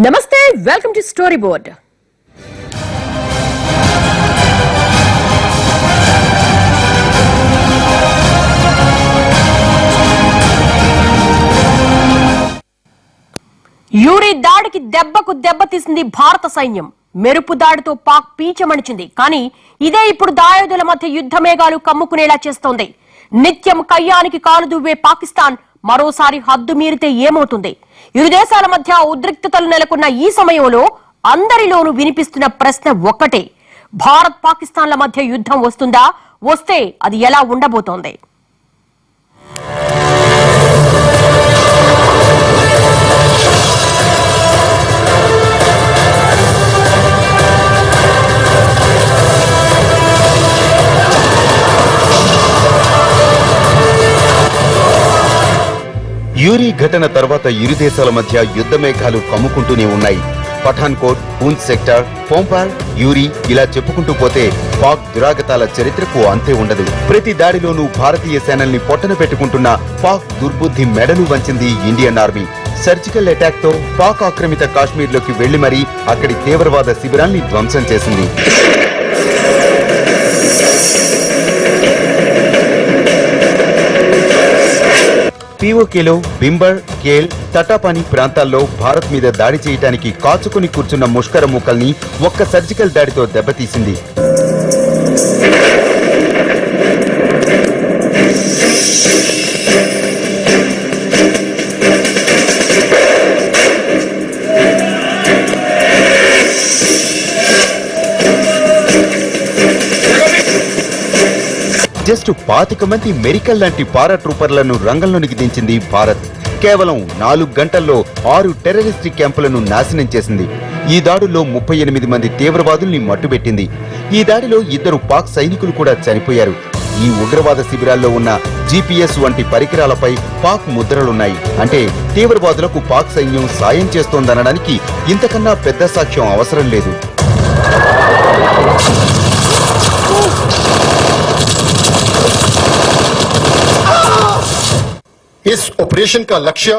నమస్తే welcome to story board. Uri దాడికి దెబ్బకు దెబ్బతీసింది భారత సైన్యం. మెరుపు దాడితో పాక్ పీచమణిచింది. కానీ ఇదే ఇప్పుడు దాయాదుల మధ్య యుద్ధ మేఘాలు కమ్ముకునేలా చేస్తోంది. నిత్యం కయ్యానికి కాలు దువ్వే పాకిస్తాన్ మరోసారి హద్దు మీరితే ఏమవుతుంది? ఇరు దేశాల మధ్య ఉద్రిక్తతలు నెలకొన్న ఈ సమయంలో అందరిలోనూ వినిపిస్తున్న ప్రశ్న ఒక్కటే: భారత్ పాకిస్తాన్ల మధ్య యుద్ధం వస్తుందా? వస్తే అది ఎలా ఉండబోతోంది? యూరీ ఘటన తర్వాత ఇరు దేశాల మధ్య యుద్ధ మేఘాలు కమ్ముకుంటూనే ఉన్నాయి. పఠాన్కోట్, పూంచ్ సెక్టార్, పోంపాల్, యూరీ ఇలా చెప్పుకుంటూ పోతే పాక్ దురాగతాల చరిత్రకు అంతే ఉండదు. ప్రతి దాడిలోనూ భారతీయ సేనల్ని పొట్టన పెట్టుకుంటున్న పాక్ దుర్బుద్ధి మెడలు వంచింది ఇండియన్ ఆర్మీ. సర్జికల్ అటాక్ తో పాక్ ఆక్రమిత కాశ్మీర్ లోకి వెళ్లి మరీ అక్కడి తీవ్రవాద శిబిరాల్ని ధ్వంసం చేసింది. పీఓకేలో బింబర్, కేల్, తటాపాని ప్రాంతాల్లో భారత్ మీద దాడి చేయడానికి కాచుకుని కూర్చున్న ముష్కర ముక్కల్ని ఒక్క సర్జికల్ దాడితో దెబ్బతీసింది. జస్ట్ 25 మంది మెరికల్ లాంటి పారాట్రూపర్లను రంగంలోనికి దించింది భారత్. కేవలం 4 గంటల్లో 6 టెర్రరిస్టిక్ క్యాంపులను నాశనం చేసింది. ఈ దాడుల్లో 38 మంది తీవ్రవాదుల్ని మట్టుబెట్టింది. ఈ దాడిలో 2 పాక్ సైనికులు కూడా చనిపోయారు. ఈ ఉగ్రవాద శిబిరాల్లో ఉన్న GPS వంటి పరికరాలపై పాక్ ముద్రలున్నాయి. అంటే తీవ్రవాదులకు పాక్ సైన్యం సాయం చేస్తోందనడానికి ఇంతకన్నా పెద్ద సాక్ష్యం అవసరం లేదు. इस ऑपरेशन का लक्ष्य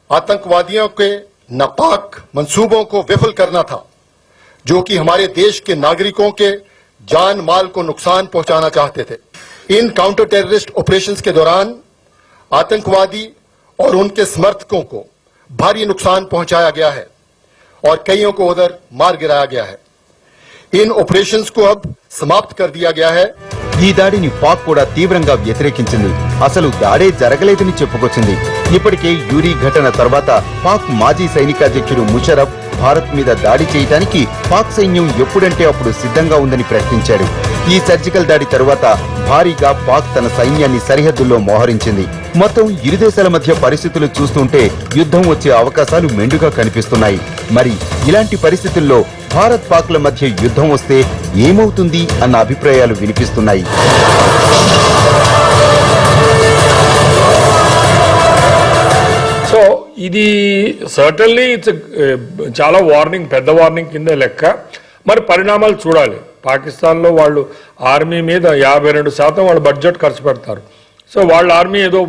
आतंकवादियों के नापाक मंसूबों को विफल करना था, जो कि हमारे देश के नागरिकों के जान माल को नुकसान पहुंचाना चाहते थे. इन काउंटर टेररिस्ट ऑपरेशंस के दौरान आतंकवादी और उनके समर्थकों को भारी नुकसान पहुंचाया गया है और कईयों को उधर मार गिराया गया है. इन ऑपरेशंस को अब समाप्त कर दिया गया है. ఈ దాడిని పాక్ కూడా తీవ్రంగా వ్యతిరేకించింది. అసలు దాడే జరగలేదని చెప్పుకొచ్చింది. ఇప్పటికే యూరీ ఘటన తర్వాత పాక్ మాజీ సైనికాధ్యక్షుడు ముషరఫ్ భారత్ మీద దాడి చేయడానికి పాక్ సైన్యం ఎప్పుడంటే అప్పుడు సిద్ధంగా ఉందని ప్రకటించాడు. ఈ సర్జికల్ దాడి తరువాత భారీగా పాక్ తన సైన్యాన్ని సరిహద్దుల్లో మోహరించింది. మొత్తం ఇరు దేశాల మధ్య పరిస్థితులు చూస్తుంటే యుద్ధం వచ్చే అవకాశాలు మెండుగా కనిపిస్తున్నాయి. మరి ఇలాంటి పరిస్థితుల్లో భారత్ పాక్ల మధ్య యుద్ధం వస్తే ఏమవుతుంది అన్న అభిప్రాయాలు వినిపిస్తున్నాయి. సో ఇది సర్టన్లీ ఇట్స్ చాలా వార్నింగ్, పెద్ద వార్నింగ్ కింద లెక్క. మరి పరిణామాలు చూడాలి. పాకిస్తాన్లో వాళ్ళు ఆర్మీ మీద 52% వాళ్ళు బడ్జెట్ ఖర్చు పెడతారు. సో వాళ్ళ ఆర్మీ ఏదో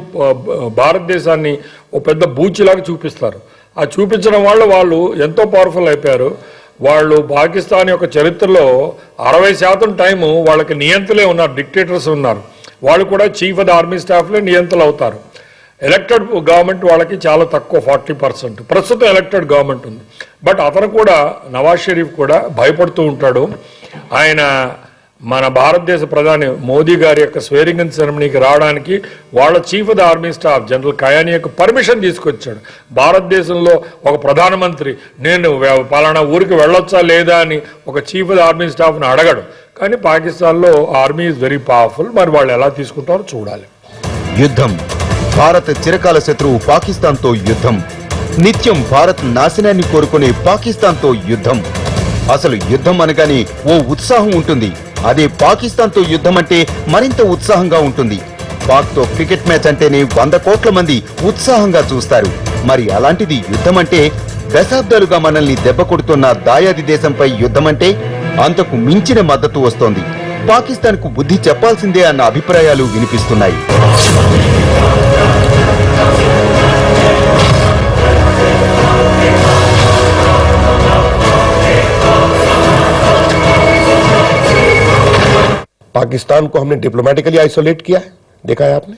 భారతదేశాన్ని ఒక పెద్ద బూచిలాగా చూపిస్తారు. ఆ చూపించడం వల్ల వాళ్ళు ఎంతో పవర్ఫుల్ అయిపోయారు. వాళ్ళు పాకిస్తాన్ యొక్క చరిత్రలో 60% టైము వాళ్ళకి నియంత్రలే ఉన్నారు, డిక్టేటర్స్ ఉన్నారు. వాళ్ళు కూడా చీఫ్ ఆఫ్ ద ఆర్మీ స్టాఫ్లే నియంత్రలు అవుతారు. ఎలక్టెడ్ గవర్నమెంట్ వాళ్ళకి చాలా తక్కువ, 40%. ప్రస్తుతం ఎలక్టెడ్ గవర్నమెంట్ ఉంది. బట్ అతను కూడా, నవాజ్ షరీఫ్ కూడా భయపడుతూ ఉంటాడు. ఆయన మన భారతదేశ ప్రధాని మోదీ గారి యొక్క స్వేరింగ్ ఇన్ సెరమనీకి రావడానికి వాళ్ళ chief of the army staff general Kayani యొక్క పర్మిషన్ తీసుకొచ్చాడు. భారతదేశంలో ఒక ప్రధానమంత్రి నేను పలానా ఊరికి వెళ్ళొచ్చా లేదా అని ఒక చీఫ్ ఆఫ్ ద ఆర్మీ స్టాఫ్ని అడగడు. కానీ పాకిస్తాన్లో ఆర్మీ ఈజ్ వెరీ పవర్ఫుల్. మరి వాళ్ళు ఎలా తీసుకుంటారో చూడాలి. యుద్ధం. భారత్ చిరకాల శత్రువు పాకిస్తాన్తో యుద్ధం. నిత్యం భారత్ నాశనాన్ని కోరుకునే పాకిస్తాన్తో యుద్ధం. అసలు యుద్ధం అనగానే ఓ ఉత్సాహం ఉంటుంది. అదే పాకిస్తాన్తో యుద్ధం అంటే మరింత ఉత్సాహంగా ఉంటుంది. పాక్తో క్రికెట్ మ్యాచ్ అంటేనే 100 కోట్ల మంది ఉత్సాహంగా చూస్తారు. మరి అలాంటిది యుద్ధం అంటే, దశాబ్దాలుగా మనల్ని దెబ్బ కొడుతున్న దాయాది దేశంపై యుద్ధం అంటే అంతకు మించిన మద్దతు వస్తోంది. పాకిస్తాన్కు బుద్ధి చెప్పాల్సిందే అన్న అభిప్రాయాలు వినిపిస్తున్నాయి. पाकिस्तान को हमने डिप्लोमेटिकली आइसोलेट किया है, देखा है आपने।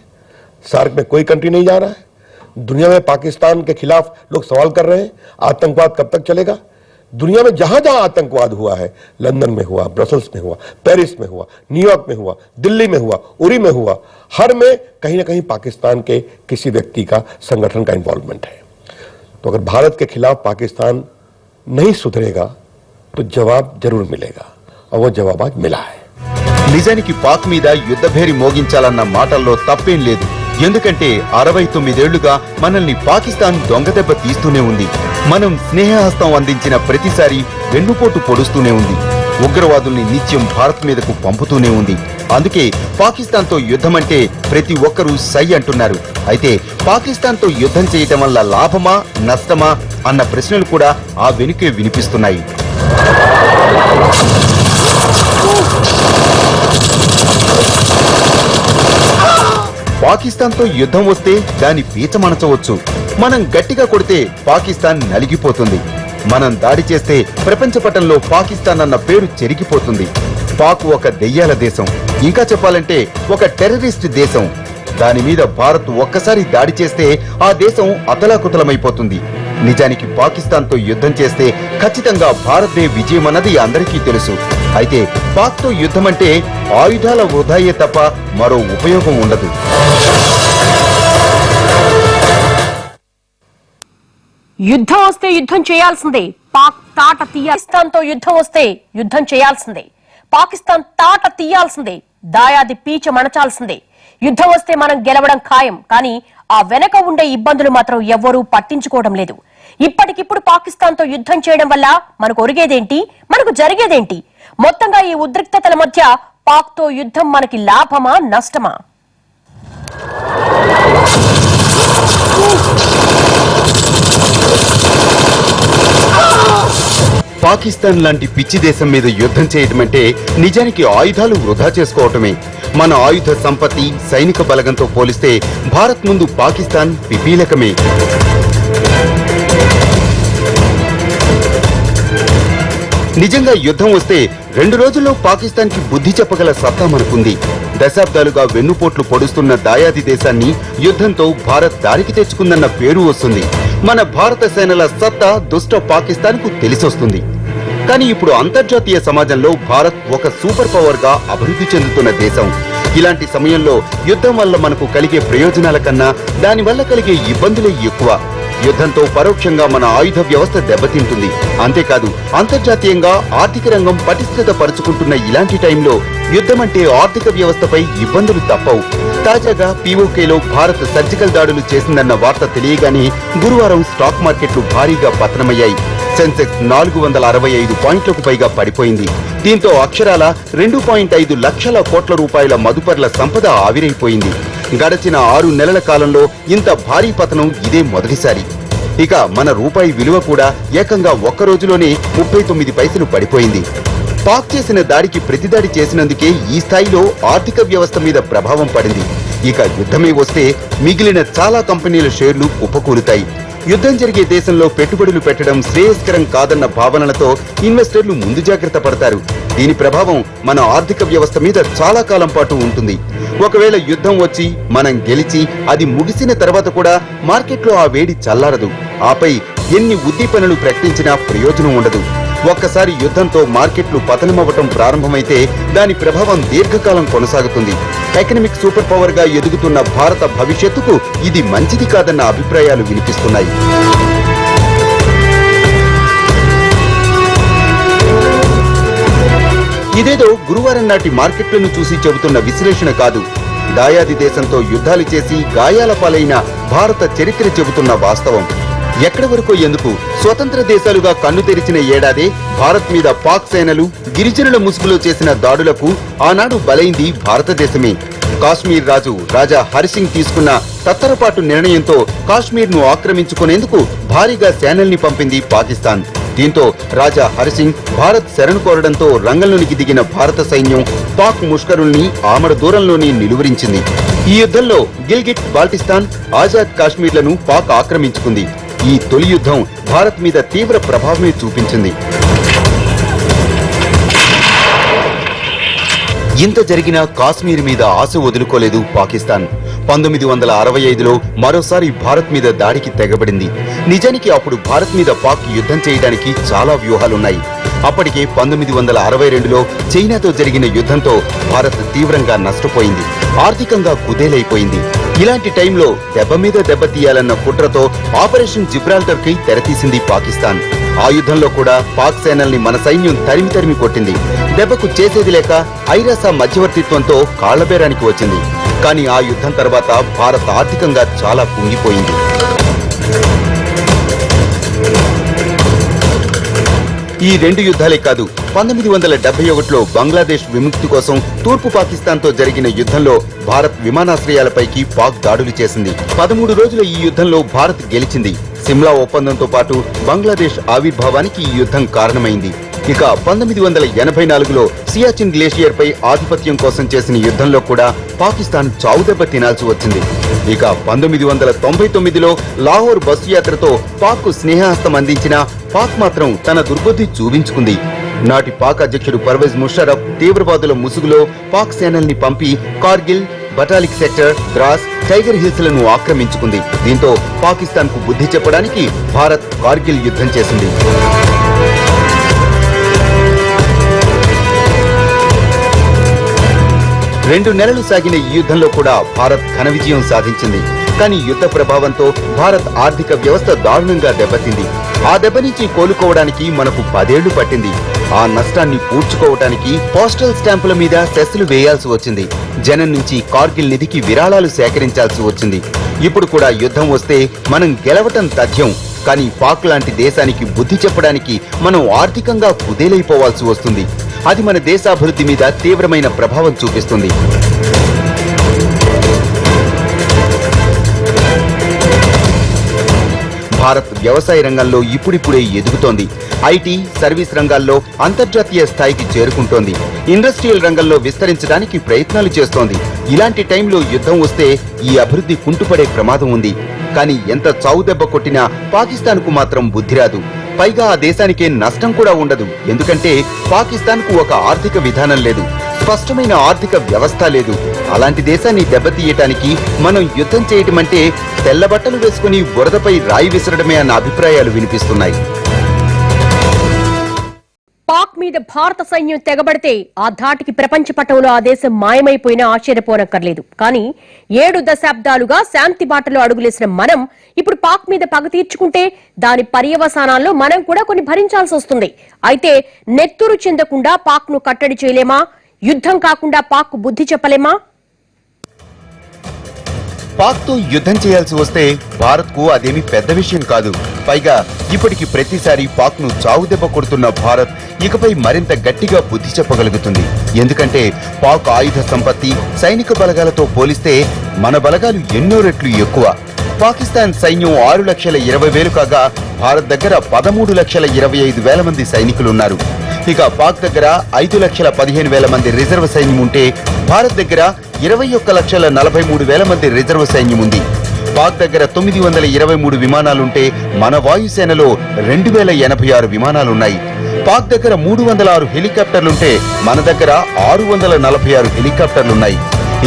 सार्क में कोई कंट्री नहीं जा रहा है। दुनिया में पाकिस्तान के खिलाफ लोग सवाल कर रहे हैं, आतंकवाद कब तक चलेगा। दुनिया में जहां जहां आतंकवाद हुआ है, लंदन में हुआ, ब्रसल्स में हुआ, पेरिस में हुआ, न्यूयॉर्क में हुआ, दिल्ली में हुआ, उरी में हुआ, हर में कहीं ना कहीं पाकिस्तान के किसी व्यक्ति का, संगठन का इन्वॉल्वमेंट है। तो अगर भारत के खिलाफ पाकिस्तान नहीं सुधरेगा तो जवाब जरूर मिलेगा, और वो जवाब आज मिला है। నిజానికి పాక్ మీద యుద్ధభేరి మోగించాలన్న మాటల్లో తప్పేం లేదు. ఎందుకంటే 69 ఏళ్లుగా మనల్ని పాకిస్తాన్ దొంగదెబ్బ తీస్తూనే ఉంది. మనం స్నేహహస్తం అందించిన ప్రతిసారి వెన్నుపోటు పొడుస్తూనే ఉంది. ఉగ్రవాదుల్ని నిత్యం భారత్ మీదకు పంపుతూనే ఉంది. అందుకే పాకిస్తాన్తో యుద్ధం అంటే ప్రతి ఒక్కరూ సై అంటున్నారు. అయితే పాకిస్తాన్తో యుద్ధం చేయటం వల్ల లాభమా నష్టమా అన్న ప్రశ్నలు కూడా ఆ వెనుకే వినిపిస్తున్నాయి. పాకిస్తాన్తో యుద్ధం వస్తే దాని పీచమనచవచ్చు. మనం గట్టిగా కొడితే పాకిస్తాన్ నలిగిపోతుంది. మనం దాడి చేస్తే ప్రపంచ పటంలో పాకిస్తాన్ అన్న పేరు చెరిగిపోతుంది. పాక్ ఒక దెయ్యాల దేశం, ఇంకా చెప్పాలంటే ఒక టెర్రరిస్ట్ దేశం. దాని మీద భారత్ ఒక్కసారి దాడి చేస్తే ఆ దేశం అతలాకుతలమైపోతుంది. నిజానికి పాకిస్తాన్తో యుద్ధం చేస్తే ఖచ్చితంగా భారత్దే విజయమన్నది అందరికీ తెలుసు. అయితే పాక్తో యుద్ధం అంటే ఆయుధాల వృధాయే తప్ప మరో ఉపయోగం ఉండదు. యుద్ధం వస్తే యుద్ధం చేయాల్సిందే. పాక్ తాట పాకిస్తాన్తో యుద్ధం వస్తే యుద్ధం చేయాల్సిందే. పాకిస్తాన్ తాట తీయాల్సిందే. దాయాది పీచ మణచాల్సిందే. యుద్ధం వస్తే మనం గెలవడం ఖాయం. కానీ ఆ వెనక ఉండే ఇబ్బందులు మాత్రం ఎవ్వరూ పట్టించుకోవడం లేదు. ఇప్పటికిప్పుడు పాకిస్తాన్తో యుద్ధం చేయడం వల్ల మనకు ఒరిగేదేంటి, మనకు జరిగేదేంటి? మొత్తంగా ఈ ఉద్రిక్తతల మధ్య పాక్తో యుద్ధం మనకి లాభమా నష్టమా? పాకిస్తాన్ లాంటి పిచ్చి దేశం మీద యుద్ధం చేయడం అంటే నిజానికి ఆయుధాలు వృధా చేసుకోవటమే. మన ఆయుధ సంపత్తి, సైనిక బలగంతో పోలిస్తే భారత్ ముందు పాకిస్తాన్ పిపీలకమే. నిజంగా యుద్ధం వస్తే 2 రోజుల్లో పాకిస్తాన్ కి బుద్ధి చెప్పగల సత్తా మనకుంది. దశాబ్దాలుగా వెన్నుపోట్లు పొడుస్తున్న దాయాది దేశాన్ని యుద్ధంతో భారత్ దారికి తెచ్చుకుందన్న పేరు వస్తుంది. మన భారత సేనల సత్తా దుష్ట పాకిస్తాన్ కు తెలిసొస్తుంది. కానీ ఇప్పుడు అంతర్జాతీయ సమాజంలో భారత్ ఒక సూపర్ పవర్ గా అభివృద్ధి చెందుతున్న దేశం. ఇలాంటి సమయంలో యుద్ధం వల్ల మనకు కలిగే ప్రయోజనాల కన్నా దానివల్ల కలిగే ఇబ్బందులే ఎక్కువ. యుద్ధంతో పరోక్షంగా మన ఆయుధ వ్యవస్థ దెబ్బతింటుంది. అంతేకాదు అంతర్జాతీయంగా ఆర్థిక రంగం పటిష్టత పరుచుకుంటున్న ఇలాంటి టైంలో యుద్ధం అంటే ఆర్థిక వ్యవస్థపై ఇబ్బందులు తప్పవు. తాజాగా పీఓకేలో భారత్ సర్జికల్ దాడులు చేసిందన్న వార్త తెలియగానే గురువారం స్టాక్ మార్కెట్లు భారీగా పతనమయ్యాయి. సెన్సెక్స్ 465 పాయింట్లకు పైగా పడిపోయింది. దీంతో అక్షరాల 2.5 లక్షల కోట్ల రూపాయల మదుపర్ల సంపద ఆవిరైపోయింది. గడచిన 6 నెలల కాలంలో ఇంత భారీ పతనం ఇదే మొదటిసారి. ఇక మన రూపాయి విలువ కూడా ఏకంగా ఒక్క రోజులోనే 39 పైసలు పడిపోయింది. పాక్ చేసిన దాడికి ప్రతిదాడి చేసినందుకే ఈ స్థాయిలో ఆర్థిక వ్యవస్థ మీద ప్రభావం పడింది. ఇక యుద్ధమే వస్తే మిగిలిన చాలా కంపెనీల షేర్లు కుప్పకూలుతాయి. యుద్ధం జరిగే దేశంలో పెట్టుబడులు పెట్టడం శ్రేయస్కరం కాదన్న భావనలతో ఇన్వెస్టర్లు ముందు జాగ్రత్త పడతారు. దీని ప్రభావం మన ఆర్థిక వ్యవస్థ మీద చాలా కాలం పాటు ఉంటుంది. ఒకవేళ యుద్ధం వచ్చి మనం గెలిచి అది ముగిసిన తర్వాత కూడా మార్కెట్లో ఆ వేడి చల్లారదు. ఆపై ఎన్ని ఉద్దీపనలు ప్రకటించినా ప్రయోజనం ఉండదు. ఒక్కసారి యుద్ధంతో మార్కెట్లు పతనమవ్వటం ప్రారంభమైతే దాని ప్రభావం దీర్ఘకాలం కొనసాగుతుంది. ఎకనామిక్ సూపర్ పవర్ గా ఎదుగుతున్న భారత భవిష్యత్తుకు ఇది మంచిది కాదన్న అభిప్రాయాలు వినిపిస్తున్నాయి. ఇదేదో గురువారం నాటి మార్కెట్లను చూసి చెబుతున్న విశ్లేషణ కాదు. దాయాది దేశంతో యుద్ధాలు చేసి గాయాల పాలైన భారత చరిత్ర చెబుతున్న వాస్తవం. ఎక్కడి వరకు ఎందుకు, స్వతంత్ర దేశాలుగా కన్ను తెరిచిన ఏడాదే భారత్ మీద పాక్ సేనలు గిరిజనుల ముసుగులో చేసిన దాడులకు ఆనాడు బలైంది భారతదేశమే. కాశ్మీర్ రాజు రాజా హరిసింగ్ తీసుకున్న తత్తరపాటు నిర్ణయంతో కాశ్మీర్ ను ఆక్రమించుకునేందుకు భారీగా సేనల్ని పంపింది పాకిస్తాన్. దీంతో రాజా హరిసింగ్ భారత్ శరణు కోరడంతో రంగంలోనికి దిగిన భారత సైన్యం పాక్ ముష్కరుల్ని ఆమడ దూరంలోనే నిలువరించింది. ఈ యుద్ధంలో గిల్గిట్, బాల్టిస్తాన్, ఆజాద్ కాశ్మీర్లను పాక్ ఆక్రమించుకుంది. ఈ తొలి యుద్ధం భారత్ మీద తీవ్ర ప్రభావమే చూపించింది. ఇంత జరిగినా కాశ్మీర్ మీద ఆశ వదులుకోలేదు పాకిస్తాన్. 1965లో మరోసారి భారత్ మీద దాడికి తెగబడింది. నిజానికి అప్పుడు భారత్ మీద పాక్ యుద్ధం చేయడానికి చాలా వ్యూహాలున్నాయి. అప్పటికే 1962లో చైనాతో జరిగిన యుద్ధంతో భారత్ తీవ్రంగా నష్టపోయింది, ఆర్థికంగా కుదేలైపోయింది. ఇలాంటి టైంలో దెబ్బ మీద దెబ్బ తీయాలన్న కుట్రతో ఆపరేషన్ జిబ్రాల్టర్ కి తెరతీసింది పాకిస్తాన్. ఆ యుద్ధంలో కూడా పాక్ సేనల్ని మన సైన్యం తరిమి కొట్టింది. దెబ్బకు చేసేది లేక ఐరాస మధ్యవర్తిత్వంతో కాళ్లబేరానికి వచ్చింది. కానీ ఆ యుద్ధం తర్వాత భారత్ ఆర్థికంగా చాలా కుంగిపోయింది. ఈ రెండు యుద్ధాలే కాదు, 1971లో బంగ్లాదేశ్ విముక్తి కోసం తూర్పు పాకిస్తాన్తో జరిగిన యుద్ధంలో భారత్ విమానాశ్రయాలపైకి పాక్ దాడులు చేసింది. 13 రోజుల ఈ యుద్ధంలో భారత్ గెలిచింది. సిమ్లా ఒప్పందంతో పాటు బంగ్లాదేశ్ ఆవిర్భావానికి ఈ యుద్ధం కారణమైంది. ఇక 1984లో సియాచిన్ గ్లేషియర్ పై ఆధిపత్యం కోసం చేసిన యుద్ధంలో కూడా పాకిస్తాన్ చావుదెబ్బ తినాల్సి వచ్చింది. ఇక 1999లో లాహోర్ బస్సు యాత్రతో పాక్ స్నేహహస్తం అందించిన పాక్ మాత్రం తన దుర్బుద్ధి చూపించుకుంది. నాటి పాక్ అధ్యక్షుడు పర్వేజ్ ముషర్రఫ్ తీవ్రవాదుల ముసుగులో పాక్ సేనల్ని పంపి Kargil, Batalik sector, Dras, tiger hills లను ఆక్రమించుకుంది. దీంతో పాకిస్తాన్ కు బుద్ధి చెప్పడానికి భారత్ కార్గిల్ యుద్ధం చేసింది. 2 నెలలు సాగిన ఈ యుద్ధంలో కూడా భారత్ ఘన విజయం సాధించింది. కానీ యుద్ధ ప్రభావంతో భారత్ ఆర్థిక వ్యవస్థ దారుణంగా దెబ్బతింది. ఆ దెబ్బ నుంచి కోలుకోవడానికి మనకు 10 ఏళ్లు పట్టింది. ఆ నష్టాన్ని పూడ్చుకోవడానికి పోస్టల్ స్టాంపుల మీద సెస్సులు వేయాల్సి వచ్చింది. జనం నుంచి కార్గిల్ నిధికి విరాళాలు సేకరించాల్సి వచ్చింది. ఇప్పుడు కూడా యుద్ధం వస్తే మనం గెలవటం తథ్యం. కానీ పాక్ లాంటి దేశానికి బుద్ధి చెప్పడానికి మనం ఆర్థికంగా కుదేలైపోవాల్సి వస్తుంది. అది మన దేశాభివృద్ధి మీద తీవ్రమైన ప్రభావం చూపిస్తుంది. భారత్ వ్యవసాయ రంగంలో ఇప్పుడిప్పుడే ఎదుగుతోంది. ఐటీ, సర్వీస్ రంగాల్లో అంతర్జాతీయ స్థాయికి చేరుకుంటోంది. ఇండస్ట్రియల్ రంగంలో విస్తరించడానికి ప్రయత్నాలు చేస్తోంది. ఇలాంటి టైంలో యుద్ధం వస్తే ఈ అభివృద్ధి కుంటుపడే ప్రమాదం ఉంది. కానీ ఎంత చావుదెబ్బ కొట్టినా పాకిస్తాన్ కు మాత్రం బుద్ధి రాదు. పైగా ఆ దేశానికే నష్టం కూడా ఉండదు. ఎందుకంటే పాకిస్తాన్ కు ఒక ఆర్థిక విధానం లేదు, స్పష్టమైన ఆర్థిక వ్యవస్థ లేదు. అలాంటి దేశాన్ని దెబ్బతీయటానికి మనం యుద్ధం చేయటమంటే తెల్లబట్టలు వేసుకుని బురదపై రాయి విసరడమే అన్న అభిప్రాయాలు వినిపిస్తున్నాయి. పాక్ మీద భారత సైన్యం తెగబడితే ఆ ధాటికి ప్రపంచ పటంలో ఆ దేశం మాయమైపోయినా ఆశ్చర్యపోనక్కర్లేదు. కానీ 7 దశాబ్దాలుగా శాంతి బాటలో అడుగులేసిన మనం ఇప్పుడు పాక్ మీద పగ తీర్చుకుంటే దాని పర్యవసానాల్లో మనం కూడా కొన్ని భరించాల్సి వస్తుంది. అయితే నెత్తురు చెందకుండా పాక్ ను కట్టడి చేయలేమా? యుద్ధం కాకుండా పాక్ బుద్ధి చెప్పలేమా? పాక్ తో యుద్ధం చేయాల్సి వస్తే భారత్ కు అదేమి పెద్ద విషయం కాదు. పైగా ఇప్పటికి ప్రతిసారి పాక్ ను చావుదెబ్బ కొడుతున్న భారత్ ఇకపై మరింత గట్టిగా బుద్ధి చెప్పగలుగుతుంది. ఎందుకంటే పాక్ ఆయుధ సంపత్తి, సైనిక బలగాలతో పోలిస్తే మన బలగాలు ఎన్నో రెట్లు ఎక్కువ. పాకిస్తాన్ సైన్యం 6,20,000 కాగా భారత్ దగ్గర 13,25,000 మంది సైనికులున్నారు. ఇక పాక్ దగ్గర 5,15,000 మంది రిజర్వ్ సైన్యం ఉంటే భారత్ దగ్గర 21,43,000 మంది రిజర్వ్ సైన్యం ఉంది. పాక్ దగ్గర 923 విమానాలుంటే మన వాయుసేనలో 2,086 విమానాలున్నాయి. పాక్ దగ్గర 306 హెలికాప్టర్లుంటే మన దగ్గర 646 హెలికాప్టర్లున్నాయి.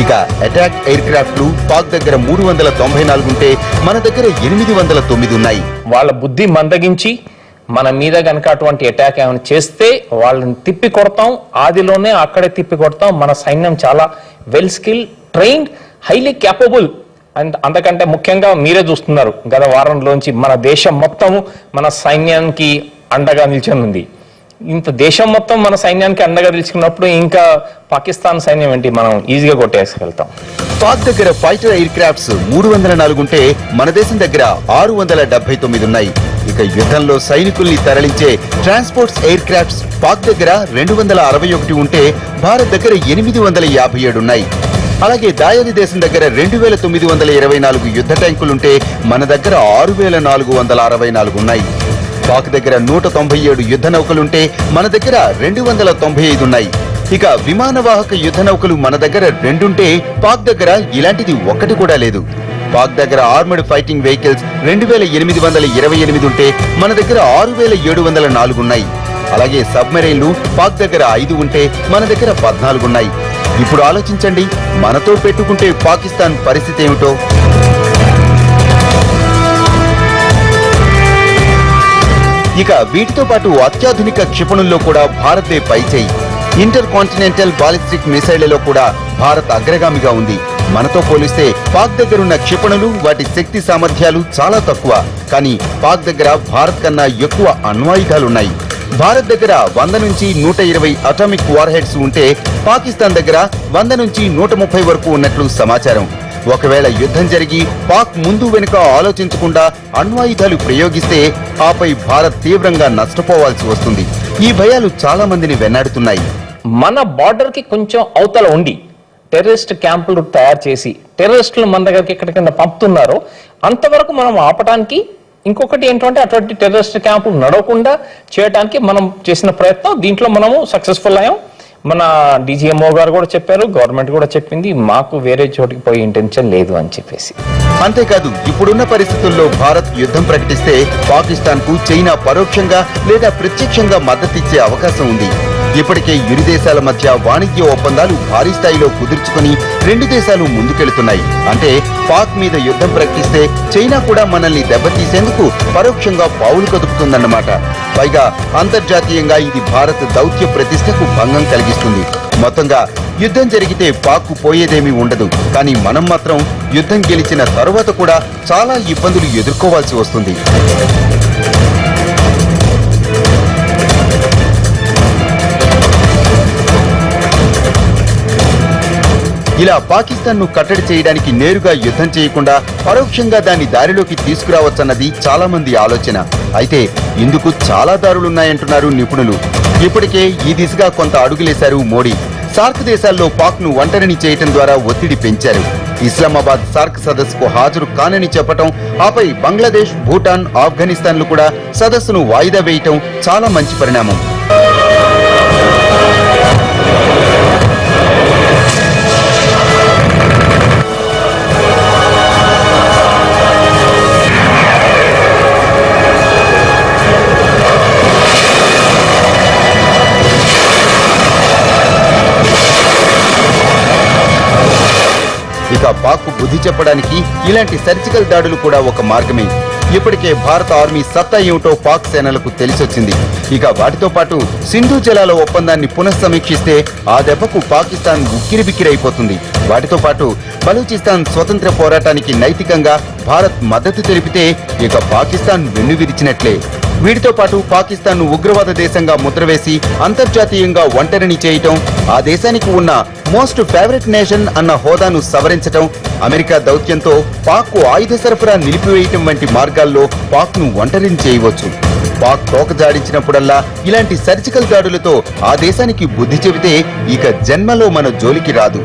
ఇక అటాక్ ఎయిర్ క్రాఫ్ట్లు పాక్ దగ్గర 394 ఉంటే మన దగ్గర 809 ఉన్నాయి. వాళ్ళ బుద్ధి మందగించి మన మీద కనుక అటువంటి అటాక్ ఏమైనా చేస్తే వాళ్ళని తిప్పి కొడతాం. ఆదిలోనే అక్కడే తిప్పి కొడతాం. మన సైన్యం చాలా well skill, trained, highly capable. And అంతకంటే ముఖ్యంగా మీరే చూస్తున్నారు గత వారంలోంచి మన దేశం మొత్తం మన సైన్యానికి అండగా నిల్చొని. ఇంత దేశం మొత్తం మన సైన్యానికి అండగా నిలుచుకున్నప్పుడు ఇంకా పాకిస్తాన్ సైన్యం ఏంటి, మనం ఈజీగా కొట్టేసుకెళ్తాం. పాక్ దగ్గర ఫైటర్ ఎయిర్ క్రాఫ్ట్స్ 304 ఉంటే మన దేశం దగ్గర 679 ఉన్నాయి. ఇక యుద్ధంలో సైనికుల్ని తరలించే ట్రాన్స్పోర్ట్స్ ఎయిర్ క్రాఫ్ట్స్ పాక్ దగ్గర 261 ఉంటే భారత్ దగ్గర 857 ఉన్నాయి. అలాగే దాయాది దేశం దగ్గర 2,924 యుద్ధ ట్యాంకులుంటే మన దగ్గర 6,464 ఉన్నాయి. పాక్ దగ్గర 197 యుద్ధ నౌకలుంటే మన దగ్గర 295 ఉన్నాయి. ఇక విమానవాహక యుద్ధ నౌకలు మన దగ్గర 2 ఉంటే పాక్ దగ్గర ఇలాంటిది ఒక్కటి కూడా లేదు. పాక్ దగ్గర ఆర్మర్డ్ ఫైటింగ్ వెహికల్స్ 2,828 ఉంటే మన దగ్గర 6,704 ఉన్నాయి. అలాగే సబ్మెరైన్లు పాక్ దగ్గర 5 ఉంటే మన దగ్గర 14 ఉన్నాయి. ఇప్పుడు ఆలోచించండి, మనతో పెట్టుకుంటే పాకిస్తాన్ పరిస్థితి ఏమిటో. ఇక వీటితో పాటు అత్యాధునిక క్షిపణుల్లో కూడా భారతే పైచేయి. ఇంటర్ కాంటినెంటల్ బాలిస్టిక్ మిసైళ్లలో కూడా భారత్ అగ్రగామిగా ఉంది. మనతో పోలిస్తే పాక్ దగ్గరున్న క్షిపణులు, వాటి శక్తి సామర్థ్యాలు చాలా తక్కువ. కానీ పాక్ దగ్గర భారత్ కన్నా ఎక్కువ అణ్వాయుధాలున్నాయి. భారత్ దగ్గర 100 నుంచి 120 అటామిక్ వార్ హెడ్స్ ఉంటే పాకిస్తాన్ దగ్గర 100 నుంచి 130 వరకు ఉన్నట్లు సమాచారం. ఒకవేళ యుద్ధం జరిగి పాక్ ముందు వెనుక ఆలోచించకుండా అణ్వాయుధాలు ప్రయోగిస్తే ఆపై భారత్ తీవ్రంగా నష్టపోవాల్సి వస్తుంది. ఈ భయాలు చాలా మందిని వెన్నాడుతున్నాయి. మన బార్డర్ కి కొంచెం అవతల ఉండి టెర్రరిస్ట్ క్యాంపులు తయారు చేసి టెర్రరిస్టులు మన దగ్గరికి ఎక్కడికైనా పంపుతున్నారో అంతవరకు మనం ఆపడానికి, ఇంకొకటి ఏంటంటే అటువంటి టెర్రరిస్ట్ క్యాంపులు నడవకుండా చేయడానికి మనం చేసిన ప్రయత్నం, దీంట్లో మనము సక్సెస్ఫుల్ అయ్యాం. మన DGMO గారు కూడా చెప్పారు, గవర్నమెంట్ కూడా చెప్పింది, మాకు వేరే చోటికి పోయే ఇంటెన్షన్ లేదు అని చెప్పేసి. అంతేకాదు, ఇప్పుడున్న పరిస్థితుల్లో భారత్ యుద్ధం ప్రకటిస్తే పాకిస్తాన్ కు చైనా పరోక్షంగా లేదా ప్రత్యక్షంగా మద్దతిచ్చే అవకాశం ఉంది. ఇప్పటికే ఇరు దేశాల మధ్య వాణిజ్య ఒప్పందాలు భారీ స్థాయిలో కుదుర్చుకుని 2 దేశాలు ముందుకెళ్తున్నాయి. అంటే పాక్ మీద యుద్ధం ప్రకటిస్తే చైనా కూడా మనల్ని దెబ్బతీసేందుకు పరోక్షంగా పావులు కదుపుతుందన్నమాట. పైగా అంతర్జాతీయంగా ఇది భారత్ దౌత్య ప్రతిష్టకు భంగం కలిగిస్తుంది. మొత్తంగా యుద్ధం జరిగితే పాక్ పోయేదేమీ ఉండదు. కానీ మనం మాత్రం యుద్ధం గెలిచిన తరువాత కూడా చాలా ఇబ్బందులు ఎదుర్కోవాల్సి వస్తుంది. ఇలా పాకిస్తాన్ ను కట్టడి చేయడానికి నేరుగా యుద్ధం చేయకుండా పరోక్షంగా దాన్ని దారిలోకి తీసుకురావచ్చన్నది చాలా మంది ఆలోచన. అయితే ఇందుకు చాలా దారులున్నాయంటున్నారు నిపుణులు. ఇప్పటికే ఈ దిశగా కొంత అడుగులేశారు మోడీ. సార్క్ దేశాల్లో పాక్ ను ఒంటరిని చేయటం ద్వారా ఒత్తిడి పెంచారు. ఇస్లామాబాద్ సార్క్ సదస్సుకు హాజరు కానని చెప్పటం, ఆపై బంగ్లాదేశ్, భూటాన్, ఆఫ్ఘనిస్తాన్లు కూడా సదస్సును వాయిదా వేయటం చాలా మంచి పరిణామం. ఇక పాక్ బుద్ధి చెప్పడానికి ఇలాంటి సర్జికల్ దాడులు కూడా ఒక మార్గమే. ఇప్పటికే భారత ఆర్మీ సత్తా ఏమిటో పాక్ సేనలకు తెలిసొచ్చింది. ఇక వాటితో పాటు సింధు జలాల ఒప్పందాన్ని పునఃసమీక్షిస్తే ఆ దెబ్బకు పాకిస్తాన్ ఉక్కిరిబిక్కిరైపోతుంది. వాటితో పాటు బలూచిస్తాన్ స్వతంత్ర పోరాటానికి నైతికంగా భారత్ మద్దతు తెలిపితే ఇక పాకిస్తాన్ వెన్నువిరిచినట్లే. వీటితో పాటు పాకిస్తాన్ ను ఉగ్రవాద దేశంగా ముద్రవేసి అంతర్జాతీయంగా ఒంటరిని చేయటం, ఆ దేశానికి ఉన్న మోస్ట్ ఫేవరెట్ నేషన్ అన్న హోదాను సవరించటం, అమెరికా దౌత్యంతో పాక్ కు ఆయుధ సరఫరా నిలిపివేయటం వంటి మార్గాల్లో పాక్ ను ఒంటరిని చేయవచ్చు. పాక్ తోక జాడించినప్పుడల్లా ఇలాంటి సర్జికల్ దాడులతో ఆ దేశానికి బుద్ధి చెబితే ఇక జన్మలో మన జోలికి రాదు.